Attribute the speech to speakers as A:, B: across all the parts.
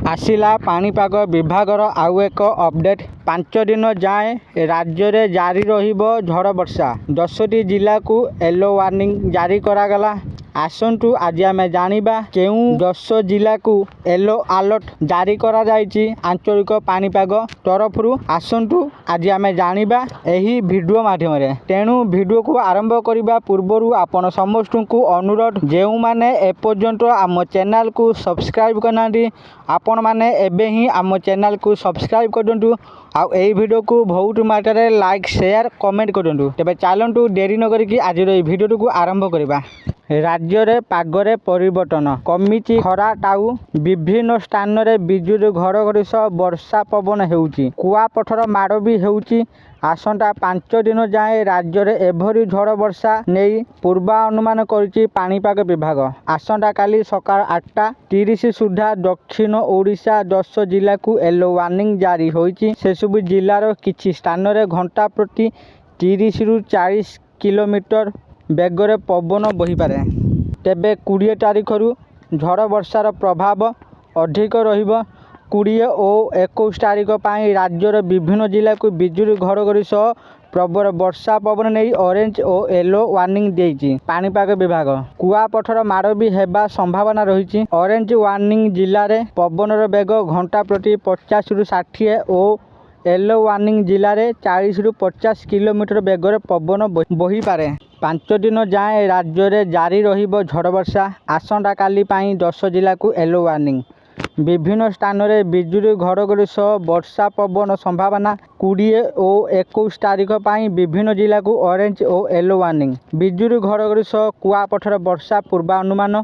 A: आसिला पाणीपाग विभागर आउ एक अपडेट 5 दिन जाए राज्य में जारी रहिबो झड़ वर्षा 10टी जिला को येलो वार्निंग जारी करागला। आसंतु आज आम जानिबा केउं 10 जिला को येलो अलर्ट जारी करा जायछि आंचलिक पाणीपाग तरफ। आसंतु आज आम जानिबा एही वीडियो माध्यम रे। तेणु वीडियो को आरंभ करबा पूर्व आपण समस्त को अनुरोध जेउ माने एपर्यंत आम चैनल को सब्सक्राइब करनांती आपण माने एबे ही आम चैनल को सब्सक्राइब करदंतु आउ एही वीडियो को बहुत मात्रा लाइक शेयर कमेंट करदंतु। तेबे चलंतु देरी न करिकि आज रो वीडियो को आरंभ करबा। राज्य रे पागरे परिवर्तन कमिची खरा टाउ विभिन्न स्थान रे बिजुली घड़घड़ी सह वर्षा पवन हेउची कुआपथर माड़ भी हेउची। आसंता 5 दिन जाए राज्य रे एभरी झड़ वर्षा नहीं पूर्वानुमान करिछि पाणीपाग विभाग। आसंता काली सकाळ 8:30 सुधा दक्षिण ओडिशा 10 जिला को येलो वार्निंग जारी होईछि। से सब जिलार किछि स्थान रे घंटा प्रति 30 रु 40 किलोमीटर बेगरे पवन बही पारे। तेबे 20 तारिख रु झड़ वर्षार प्रभाव अधिक रहिबो। 20 और 21 तारिख पाई राज्यर विभिन्न जिला को बिजुली घड़घड़ी सह प्रबल वर्षा पवन नहीं ऑरेंज और येलो वार्निंग देइछि पाणीपाग विभाग। कुआपथर माड़ भी हेबा संभावना रही। ऑरेंज वार्निंग जिले में पवनर बेग घंटा प्रति 50 रु 60 और येलो वार्निंग जिले में 40 रु 50 किलोमीटर बेगर पवन बही पारे। 5 दिन जाए राज्य में जारी रहिबो झड़ वर्षा। आसंता काली पाई 10 जिला को येलो वार्निंग। विभिन्न स्थान में बिजुली घड़घड़ी सह वर्षा पवन संभावना। 20 और 21 तारिख पाई विभिन्न जिला को ऑरेंज और येलो वार्निंग। बिजुली घड़घड़ी सह कुआपथर वर्षा पूर्वानुमान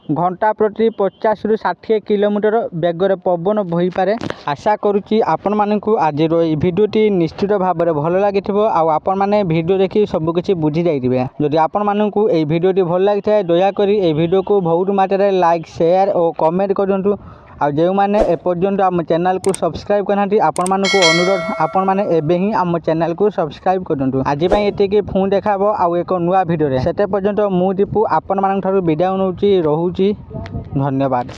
A: घंटा प्रति 50 रु 60 किलोमीटर बेगर पवन बही पारे। आशा करुच्ची आपण मानकु आज भिडियोटी निश्चित भाव में भल लगी आपण मैंने भिडियो देखी सबकिछि बुझी जाइथिबे। जदि आपण मानकु एई भिडियोटी भल लगी थाए दया करी एई भिडियो को बहुत मात्रा लाइक शेयर और कमेंट करदंतु। आ जो मैंने एपर्यंत आम चैनल को सब्सक्राइब करना आपण मानकु अनुरोध आपण माने एबे ही आम चैनल को सब्सक्राइब करदंतु। आज पई एतिकी फोन देखाबो आउ एक नुआ भिडियो रे। सेते पर्यंत मु दीपू आपण मानक थारु विदाय नउची रहुची। धन्यवाद।